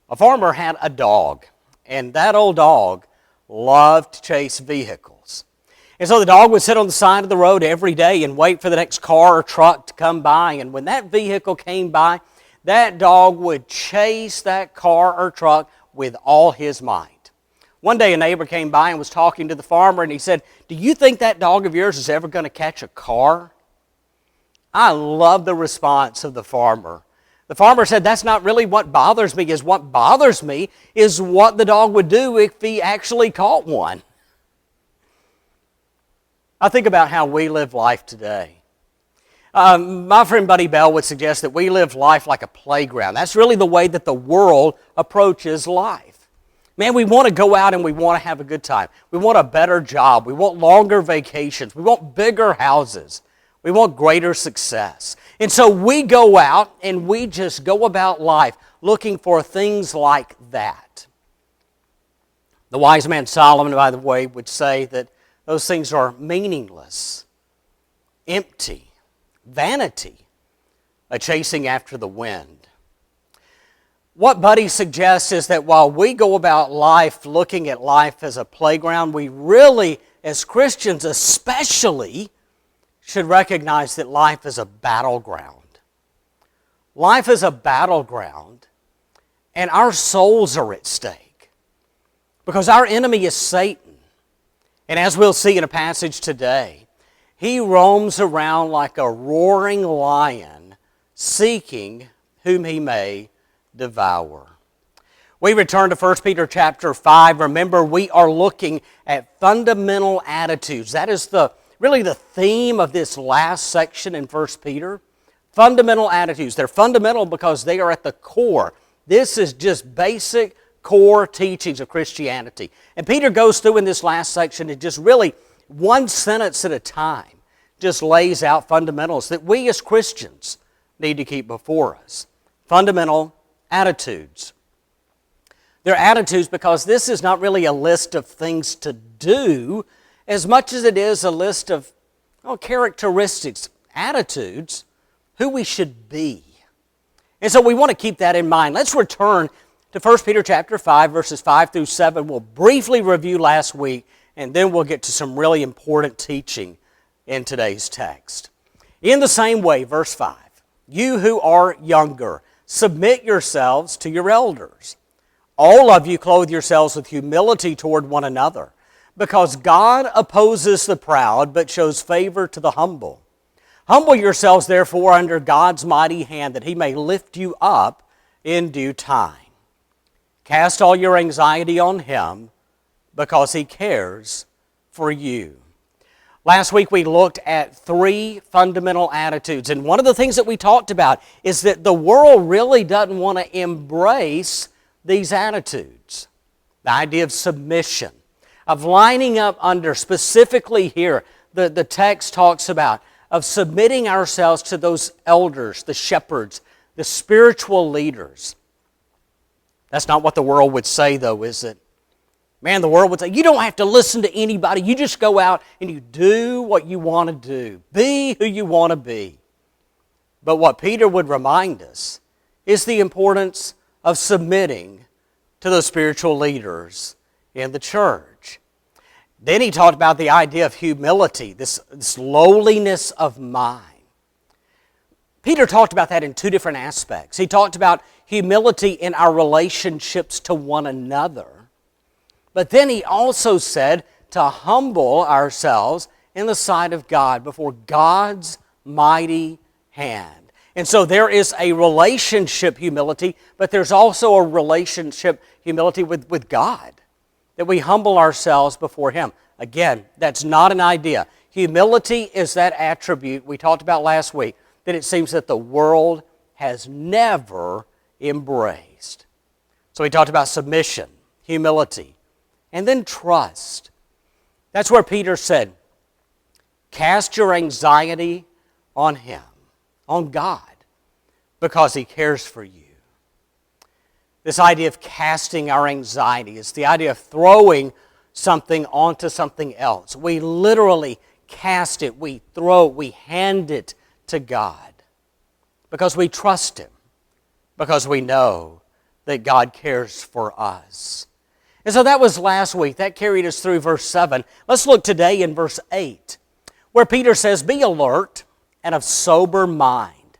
A farmer had a dog, and that old dog loved to chase vehicles. And so the dog would sit on the side of the road every day and wait for the next car or truck to come by. And when that vehicle came by, that dog would chase that car or truck with all his might. One day a neighbor came by and was talking to the farmer, and he said, "Do you think that dog of yours is ever going to catch a car?" I love the response of the farmer. The farmer said, "That's not really what bothers me. What bothers me is what the dog would do if he actually caught one." I think about how we live life today. My friend Buddy Bell would suggest that we live life like a playground. That's really the way that the world approaches life. Man, we want to go out and we want to have a good time. We want a better job. We want longer vacations. We want bigger houses. We want greater success. And so we go out and we just go about life looking for things like that. The wise man Solomon, by the way, would say that those things are meaningless, empty, vanity, a chasing after the wind. What Buddy suggests is that while we go about life looking at life as a playground, we really, as Christians especially, should recognize that life is a battleground. Life is a battleground, and our souls are at stake. Because our enemy is Satan. And as we'll see in a passage today, he roams around like a roaring lion, seeking whom he may devour. We return to 1 Peter chapter 5. Remember, we are looking at fundamental attitudes. That is really the theme of this last section in 1 Peter. Fundamental attitudes. They're fundamental because they are at the core. This is just basic core teachings of Christianity. And Peter goes through in this last section and just really one sentence at a time just lays out fundamentals that we as Christians need to keep before us. Fundamental attitudes. They're attitudes because this is not really a list of things to do as much as it is a list of characteristics, attitudes, who we should be. And so we want to keep that in mind. Let's return to 1 Peter chapter 5, verses 5 through 7. We'll briefly review last week, and then we'll get to some really important teaching in today's text. In the same way, verse 5, you who are younger, submit yourselves to your elders. All of you clothe yourselves with humility toward one another, because God opposes the proud, but shows favor to the humble. Humble yourselves, therefore, under God's mighty hand, that he may lift you up in due time. Cast all your anxiety on him, because he cares for you. Last week we looked at 3 fundamental attitudes, and one of the things that we talked about is that the world really doesn't want to embrace these attitudes. The idea of submission, of lining up under, specifically here, the text talks about, of submitting ourselves to those elders, the shepherds, the spiritual leaders. That's not what the world would say, though, is it? Man, the world would say, you don't have to listen to anybody. You just go out and you do what you want to do. Be who you want to be. But what Peter would remind us is the importance of submitting to those spiritual leaders in the church. Then he talked about the idea of humility, this lowliness of mind. Peter talked about that in 2 different aspects. He talked about humility in our relationships to one another. But then he also said to humble ourselves in the sight of God, before God's mighty hand. And so there is a relationship humility, but there's also a relationship humility with God, that we humble ourselves before him. Again, that's not an idea. Humility is that attribute we talked about last week that it seems that the world has never embraced. So we talked about submission, humility, and then trust. That's where Peter said, cast your anxiety on him, on God, because he cares for you. This idea of casting our anxiety is the idea of throwing something onto something else. We literally cast it, we throw it, we hand it to God because we trust him, because we know that God cares for us. And so that was last week. That carried us through verse 7. Let's look today in verse 8, where Peter says, "Be alert and of sober mind.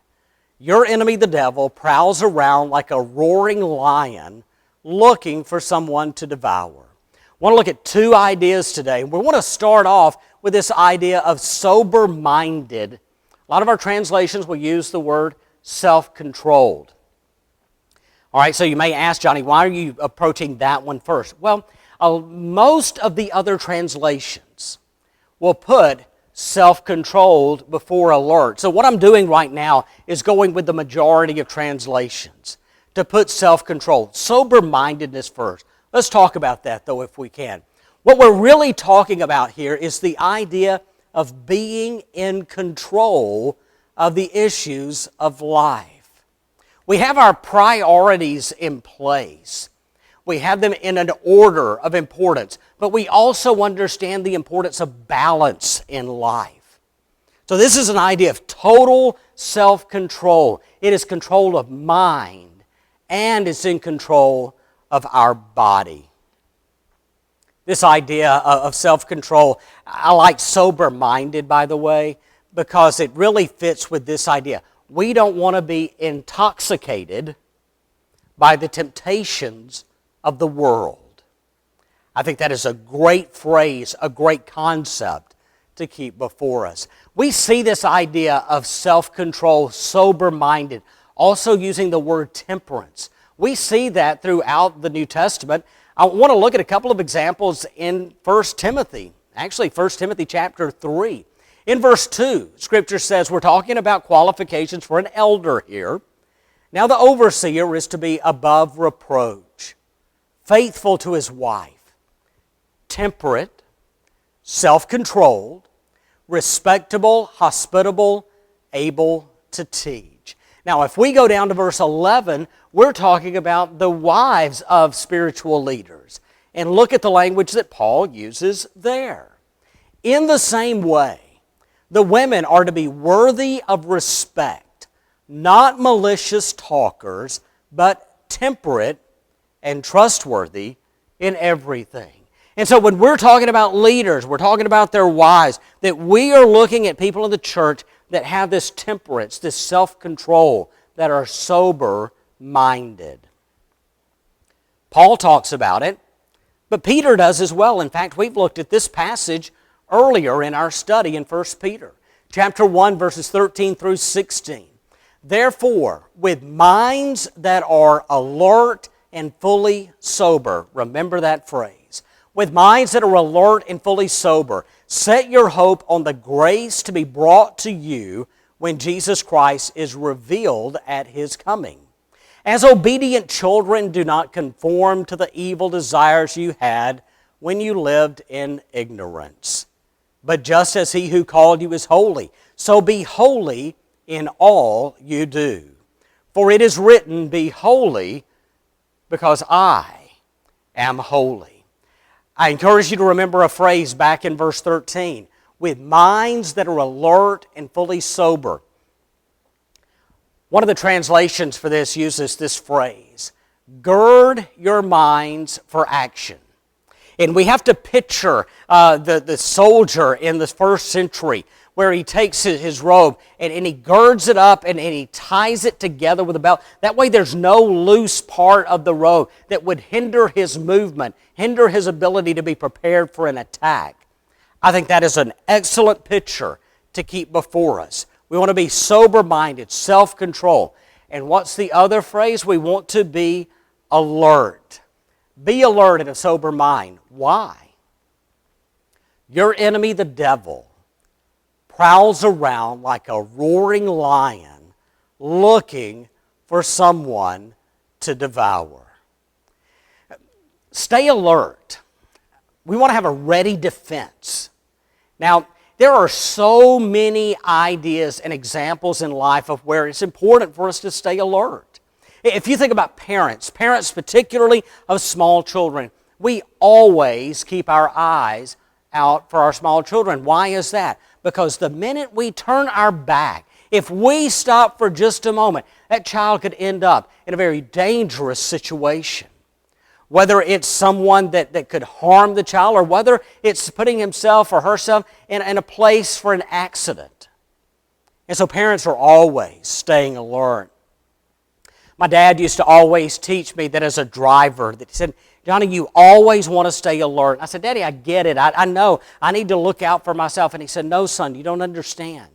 Your enemy, the devil, prowls around like a roaring lion looking for someone to devour." I want to look at two ideas today. We want to start off with this idea of sober-minded. A lot of our translations will use the word self-controlled. All right, so you may ask, Johnny, why are you approaching that one first? Well, most of the other translations will put self-controlled before alert. So what I'm doing right now is going with the majority of translations to put self-controlled, sober-mindedness first. Let's talk about that, though, if we can. What we're really talking about here is the idea of being in control of the issues of life. We have our priorities in place. We have them in an order of importance, but we also understand the importance of balance in life. So this is an idea of total self-control. It is control of mind, and it's in control of our body. This idea of self-control, I like sober-minded, by the way, because it really fits with this idea. We don't want to be intoxicated by the temptations of the world. I think that is a great phrase, a great concept to keep before us. We see this idea of self-control, sober-minded, also using the word temperance. We see that throughout the New Testament. I want to look at a couple of examples in 1 Timothy, actually 1 Timothy chapter 3. In verse 2, Scripture says, we're talking about qualifications for an elder here. Now the overseer is to be above reproach, faithful to his wife, temperate, self-controlled, respectable, hospitable, able to teach. Now if we go down to verse 11, we're talking about the wives of spiritual leaders. And look at the language that Paul uses there. In the same way, the women are to be worthy of respect, not malicious talkers, but temperate and trustworthy in everything. And so when we're talking about leaders, we're talking about their wives, that we are looking at people in the church that have this temperance, this self-control, that are sober-minded. Paul talks about it, but Peter does as well. In fact, we've looked at this passage earlier in our study in 1 Peter, chapter 1, verses 13 through 16. Therefore, with minds that are alert and fully sober, remember that phrase, with minds that are alert and fully sober, set your hope on the grace to be brought to you when Jesus Christ is revealed at His coming. As obedient children, do not conform to the evil desires you had when you lived in ignorance. But just as He who called you is holy, so be holy in all you do. For it is written, be holy because I am holy. I encourage you to remember a phrase back in verse 13, with minds that are alert and fully sober. One of the translations for this uses this phrase, gird your minds for action. And we have to picture the soldier in the first century where he takes his robe and he girds it up and he ties it together with a belt. That way there's no loose part of the robe that would hinder his movement, hinder his ability to be prepared for an attack. I think that is an excellent picture to keep before us. We want to be sober-minded, self-control. And what's the other phrase? We want to be alert. Be alert and of sober mind. Why? Your enemy, the devil, prowls around like a roaring lion looking for someone to devour. Stay alert. We want to have a ready defense. Now, there are so many ideas and examples in life of where it's important for us to stay alert. If you think about parents particularly of small children, we always keep our eyes out for our small children. Why is that? Because the minute we turn our back, If we stop for just a moment, that child could end up in a very dangerous situation. Whether it's someone that could harm the child, or whether it's putting himself or herself in a place for an accident. And so parents are always staying alert. My dad used to always teach me that as a driver, that he said, Johnny, you always want to stay alert. I said, Daddy, I get it. I know. I need to look out for myself. And he said, no, son, you don't understand.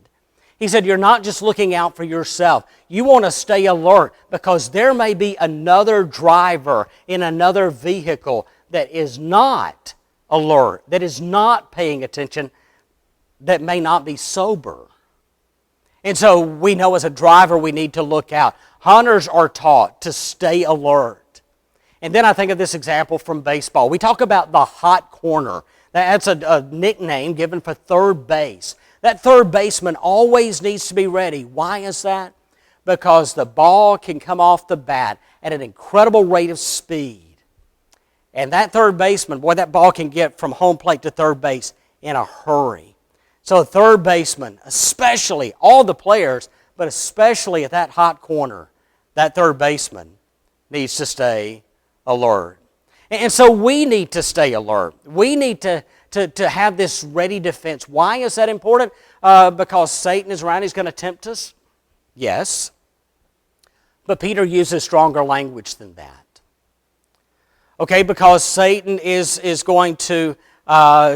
He said, you're not just looking out for yourself. You want to stay alert because there may be another driver in another vehicle that is not alert, that is not paying attention, that may not be sober. And so we know as a driver we need to look out. Hunters are taught to stay alert. And then I think of this example from baseball. We talk about the hot corner. That's a nickname given for third base. That third baseman always needs to be ready. Why is that? Because the ball can come off the bat at an incredible rate of speed. And that third baseman, boy, that ball can get from home plate to third base in a hurry. So a third baseman, especially all the players, but especially at that hot corner, that third baseman needs to stay alert. And so we need to stay alert. We need to have this ready defense. Why is that important? Because Satan is around. He's going to tempt us? Yes. But Peter uses stronger language than that. Okay, because Satan is going to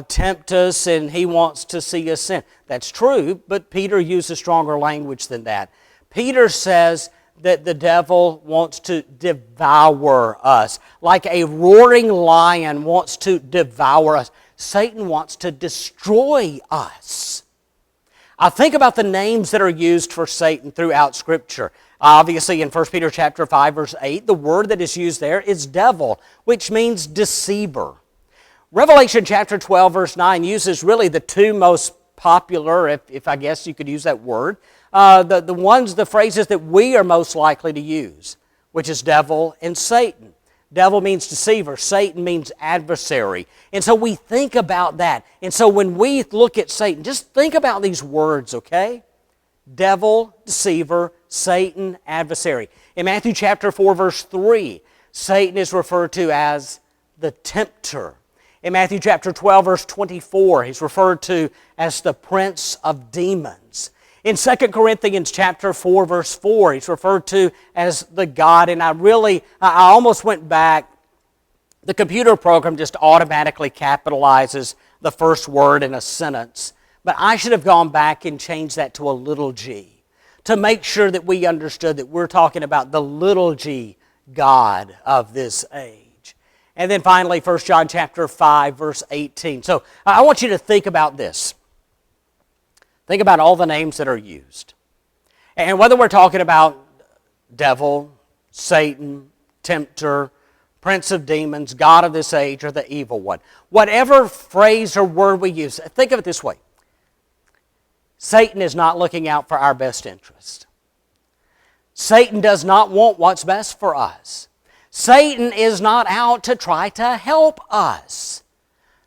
tempt us and he wants to see us sin. That's true, but Peter uses stronger language than that. Peter says that the devil wants to devour us. Like a roaring lion wants to devour us. Satan wants to destroy us. I think about the names that are used for Satan throughout Scripture. Obviously, in 1 Peter chapter 5, verse 8, the word that is used there is devil, which means deceiver. Revelation chapter 12, verse 9 uses really the two most popular, if I guess you could use that word, the phrases that we are most likely to use, which is devil and Satan. Devil means deceiver. Satan means adversary. And so we think about that. And so when we look at Satan, just think about these words, okay? Devil, deceiver, Satan, adversary. In Matthew chapter 4, verse 3, Satan is referred to as the tempter. In Matthew chapter 12, verse 24, he's referred to as the prince of demons. In 2 Corinthians chapter 4, verse 4, he's referred to as the God. And I almost went back. The computer program just automatically capitalizes the first word in a sentence. But I should have gone back and changed that to a little g to make sure that we understood that we're talking about the little g God of this age. And then finally, 1 John chapter 5, verse 18. So I want you to think about this. Think about all the names that are used. And whether we're talking about devil, Satan, tempter, prince of demons, God of this age, or the evil one. Whatever phrase or word we use, think of it this way. Satan is not looking out for our best interest. Satan does not want what's best for us. Satan is not out to try to help us.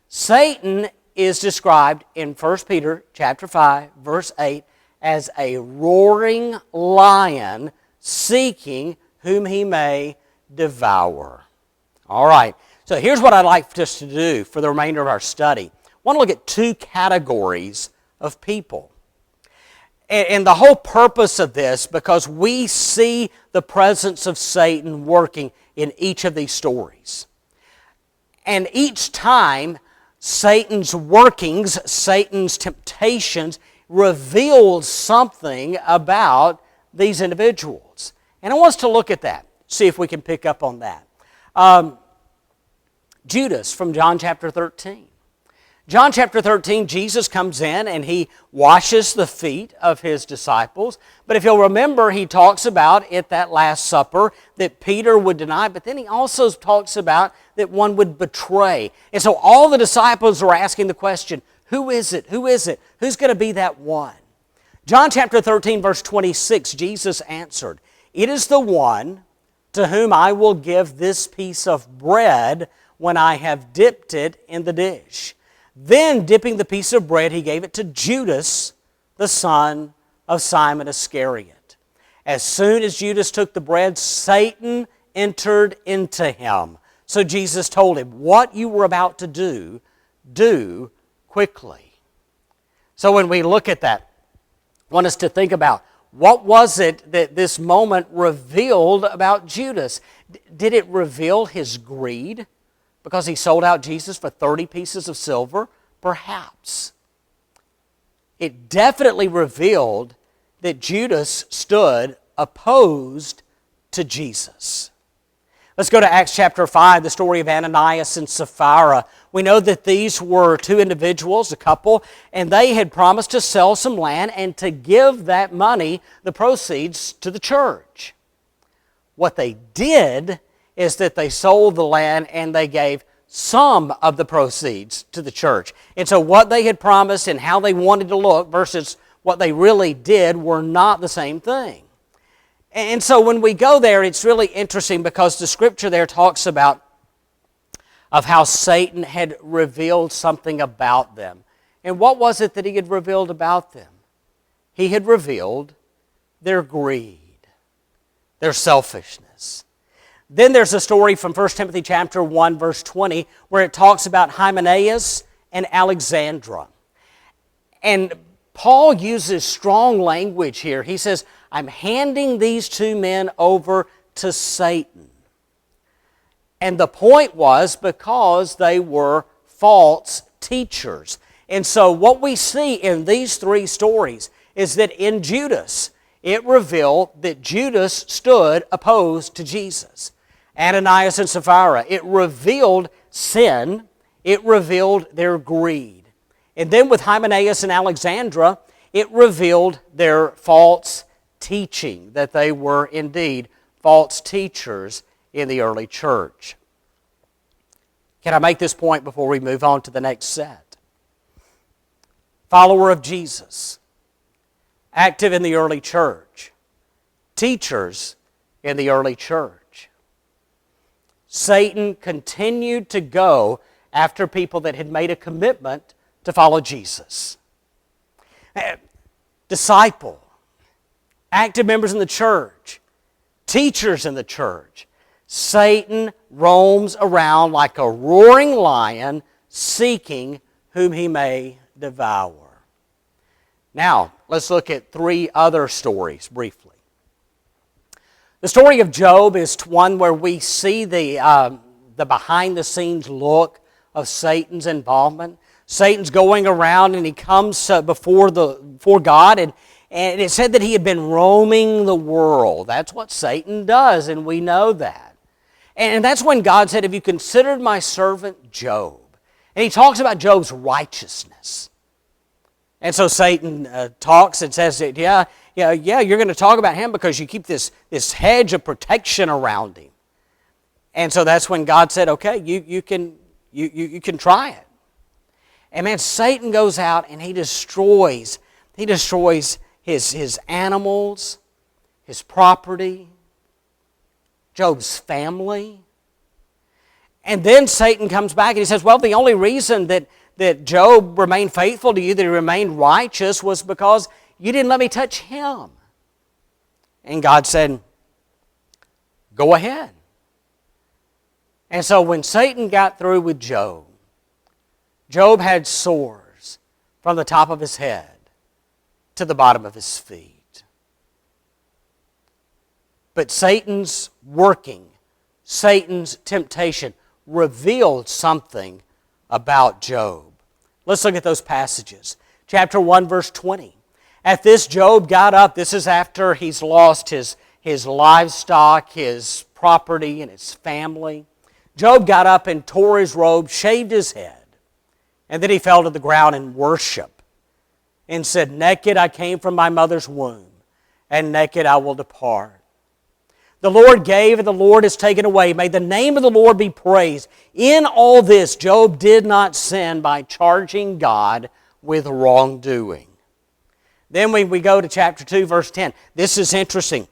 Satan is described in 1 Peter chapter 5, verse 8, as a roaring lion seeking whom he may devour. All right, so here's what I'd like us to do for the remainder of our study. I want to look at two categories of people. And the whole purpose of this, because we see the presence of Satan working in each of these stories. And each time, Satan's workings, Satan's temptations, reveals something about these individuals. And I want us to look at that, see if we can pick up on that. Judas from John chapter 13. John chapter 13, Jesus comes in and he washes the feet of his disciples. But if you'll remember, he talks about at that Last Supper that Peter would deny, but then he also talks about that one would betray. And so all the disciples are asking the question, who is it? Who is it? Who's going to be that one? John chapter 13, verse 26, Jesus answered, "It is the one to whom I will give this piece of bread when I have dipped it in the dish." Then, dipping the piece of bread, he gave it to Judas, the son of Simon Iscariot. As soon as Judas took the bread, Satan entered into him. So Jesus told him, what you were about to do, do quickly. So when we look at that, I want us to think about, what was it that this moment revealed about Judas? Did it reveal his greed because he sold out Jesus for 30 pieces of silver? Perhaps. It definitely revealed that Judas stood opposed to Jesus. Let's go to Acts chapter 5, the story of Ananias and Sapphira. We know that these were two individuals, a couple, and they had promised to sell some land and to give that money, the proceeds, to the church. What they did is that they sold the land and they gave some of the proceeds to the church. And so what they had promised and how they wanted to look versus what they really did were not the same thing. And so when we go there, it's really interesting because the scripture there talks about of how Satan had revealed something about them. And what was it that he had revealed about them? He had revealed their greed, their selfishness. Then there's a story from 1 Timothy chapter 1, verse 20, where it talks about Hymenaeus and Alexandra. And Paul uses strong language here. He says, I'm handing these two men over to Satan. And the point was because they were false teachers. And so what we see in these three stories is that in Judas, it revealed that Judas stood opposed to Jesus. Ananias and Sapphira, it revealed sin. It revealed their greed. And then with Hymenaeus and Alexandra, it revealed their false teaching, that they were indeed false teachers in the early church. Can I make this point before we move on to the next set? Follower of Jesus, active in the early church, teachers in the early church. Satan continued to go after people that had made a commitment to follow Jesus. Disciple, active members in the church, teachers in the church. Satan roams around like a roaring lion, seeking whom he may devour. Now, let's look at three other stories briefly. The story of Job is one where we see the behind-the-scenes look of Satan's involvement. Satan's going around and he comes before God, and it said that he had been roaming the world. That's what Satan does, and we know that. And that's when God said, have you considered my servant Job? And he talks about Job's righteousness. And so Satan talks and says, yeah, you're going to talk about him because you keep this hedge of protection around him. And so that's when God said, okay, you can try it. And man, Satan goes out and he destroys his animals, his property, Job's family. And then Satan comes back and he says, well, the only reason that Job remained faithful to you, that he remained righteous, was because you didn't let me touch him. And God said, go ahead. And so when Satan got through with Job, Job had sores from the top of his head to the bottom of his feet. But Satan's working, Satan's temptation revealed something about Job. Let's look at those passages. Chapter 1, verse 20. At this, Job got up. This is after he's lost his livestock, his property, and his family. Job got up and tore his robe, shaved his head, and then he fell to the ground in worship and said, naked I came from my mother's womb, and naked I will depart. The Lord gave and the Lord has taken away. May the name of the Lord be praised. In all this, Job did not sin by charging God with wrongdoing. Then when we go to chapter 2, verse 10, this is interesting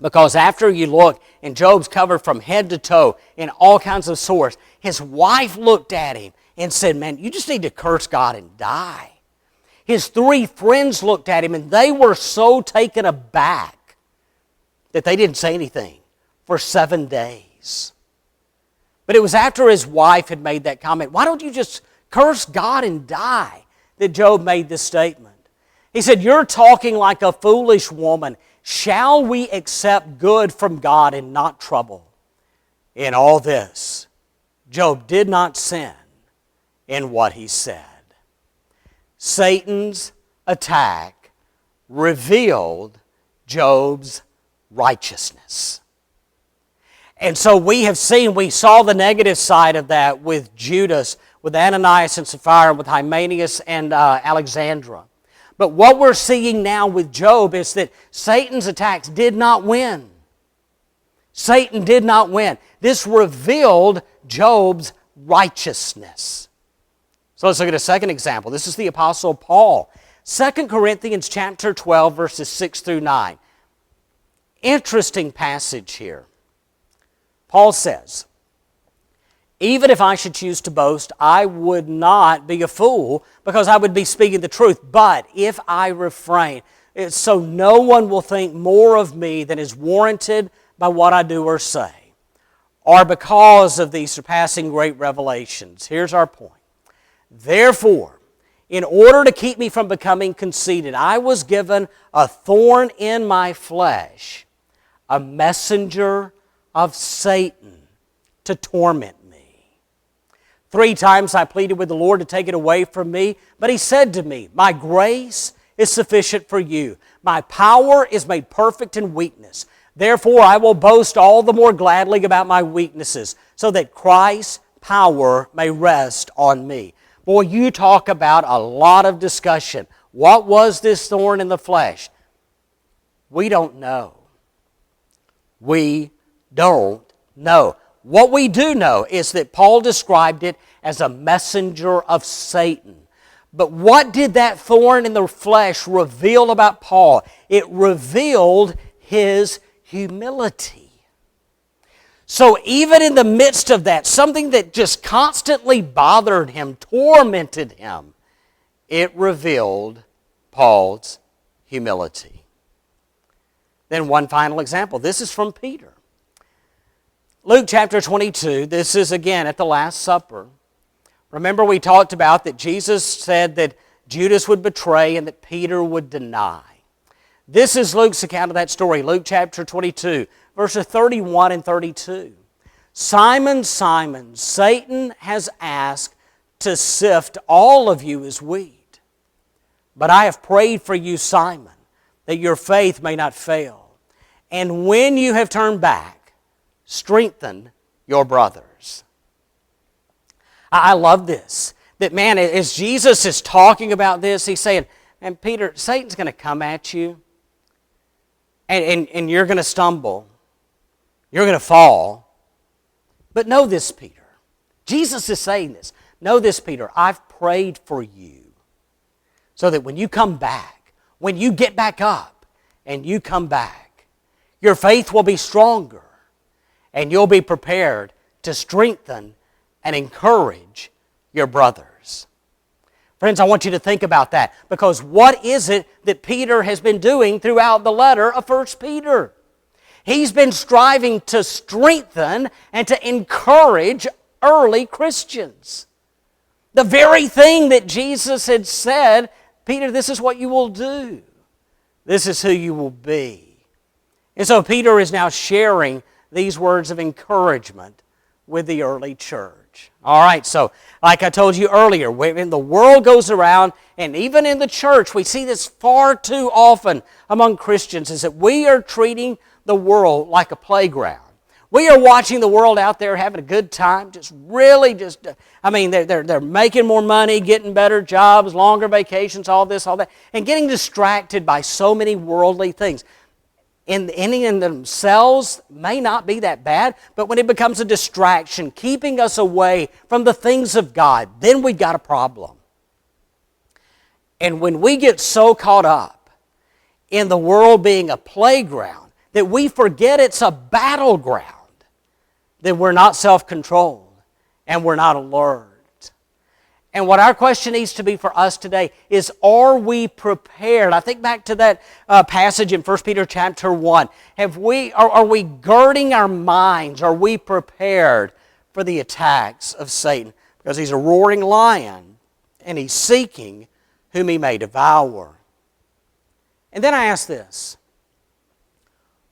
because after you look, and Job's covered from head to toe in all kinds of sores, his wife looked at him and said, man, you just need to curse God and die. His 3 friends looked at him, and they were so taken aback that they didn't say anything for 7 days. But it was after his wife had made that comment, "Why don't you just curse God and die?" that Job made this statement. He said, "You're talking like a foolish woman. Shall we accept good from God and not trouble?" In all this, Job did not sin in what he said. Satan's attack revealed Job's righteousness. And so we saw the negative side of that with Judas, with Ananias and Sapphira, with Hymenaeus and Alexandra. But what we're seeing now with Job is that Satan's attacks did not win. Satan did not win. This revealed Job's righteousness. So let's look at a second example. This is the Apostle Paul. 2 Corinthians chapter 12, verses 6 through 9. Interesting passage here. Paul says, "Even if I should choose to boast, I would not be a fool, because I would be speaking the truth. But if I refrain, so no one will think more of me than is warranted by what I do or say, or because of these surpassing great revelations." Here's our point. "Therefore, in order to keep me from becoming conceited, I was given a thorn in my flesh, a messenger of Satan to torment me. 3 times I pleaded with the Lord to take it away from me, but He said to me, 'My grace is sufficient for you. My power is made perfect in weakness. Therefore I will boast all the more gladly about my weaknesses, so that Christ's power may rest on me.'" Boy, you talk about a lot of discussion. What was this thorn in the flesh? We don't know. We don't know. What we do know is that Paul described it as a messenger of Satan. But what did that thorn in the flesh reveal about Paul? It revealed his humility. So even in the midst of that, something that just constantly bothered him, tormented him, it revealed Paul's humility. Then one final example. This is from Peter. Luke chapter 22, this is again at the Last Supper. Remember we talked about that Jesus said that Judas would betray and that Peter would deny. This is Luke's account of that story, Luke chapter 22, verses 31 and 32. "Simon, Simon, Satan has asked to sift all of you as wheat. But I have prayed for you, Simon, that your faith may not fail. And when you have turned back, strengthen your brothers." I love this. That, man, as Jesus is talking about this, He's saying, "And Peter, Satan's going to come at you, and you're going to stumble. You're going to fall. But know this, Peter." Jesus is saying this. "Know this, Peter, I've prayed for you, so that when you come back, when you get back up and you come back, your faith will be stronger, and you'll be prepared to strengthen and encourage your brothers." Friends, I want you to think about that, because what is it that Peter has been doing throughout the letter of 1 Peter? He's been striving to strengthen and to encourage early Christians. The very thing that Jesus had said, "Peter, this is what you will do. This is who you will be." And so Peter is now sharing these words of encouragement with the early church. All right, so like I told you earlier, when the world goes around, and even in the church, we see this far too often among Christians, is that we are treating the world like a playground. We are watching the world out there having a good time, they're making more money, getting better jobs, longer vacations, all this, all that, and getting distracted by so many worldly things. In themselves may not be that bad, but when it becomes a distraction, keeping us away from the things of God, then we've got a problem. And when we get so caught up in the world being a playground that we forget it's a battleground, then we're not self-controlled and we're not alert. And what our question needs to be for us today is, are we prepared? I think back to that passage in 1 Peter chapter 1. Are we girding our minds? Are we prepared for the attacks of Satan? Because he's a roaring lion, and he's seeking whom he may devour. And then I ask this: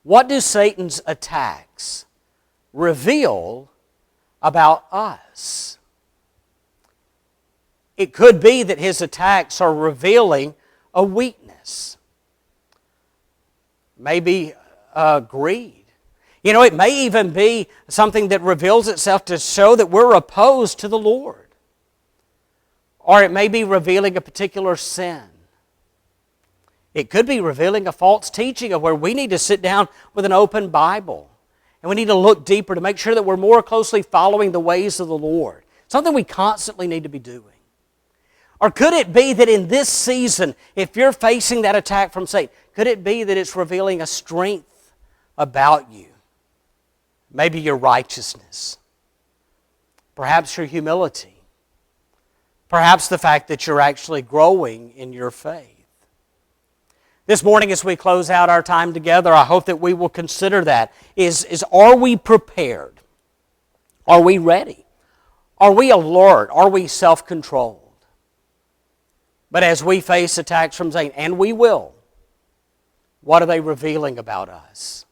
what do Satan's attacks reveal about us? It could be that his attacks are revealing a weakness. Maybe greed. It may even be something that reveals itself to show that we're opposed to the Lord. Or it may be revealing a particular sin. It could be revealing a false teaching of where we need to sit down with an open Bible. And we need to look deeper to make sure that we're more closely following the ways of the Lord. Something we constantly need to be doing. Or could it be that in this season, if you're facing that attack from Satan, could it be that it's revealing a strength about you? Maybe your righteousness. Perhaps your humility. Perhaps the fact that you're actually growing in your faith. This morning as we close out our time together, I hope that we will consider that. Are we prepared? Are we ready? Are we alert? Are we self-controlled? But as we face attacks from Satan, and we will, what are they revealing about us?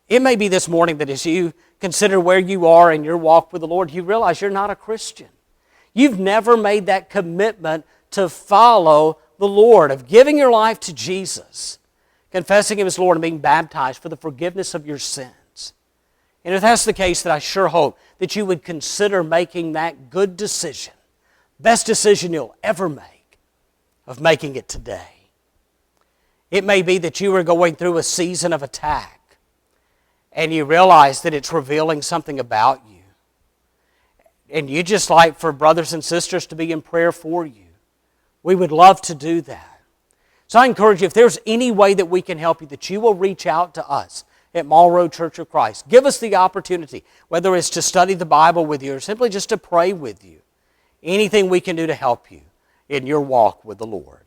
It may be this morning that as you consider where you are in your walk with the Lord, you realize you're not a Christian. You've never made that commitment to follow the Lord, of giving your life to Jesus, confessing Him as Lord and being baptized for the forgiveness of your sins. And if that's the case, then I sure hope that you would consider making that good decision, best decision you'll ever make, of making it today. It may be that you are going through a season of attack and you realize that it's revealing something about you. And you just like for brothers and sisters to be in prayer for you. We would love to do that. So I encourage you, if there's any way that we can help you, that you will reach out to us at Mall Road Church of Christ. Give us the opportunity, whether it's to study the Bible with you or simply just to pray with you. Anything we can do to help you in your walk with the Lord.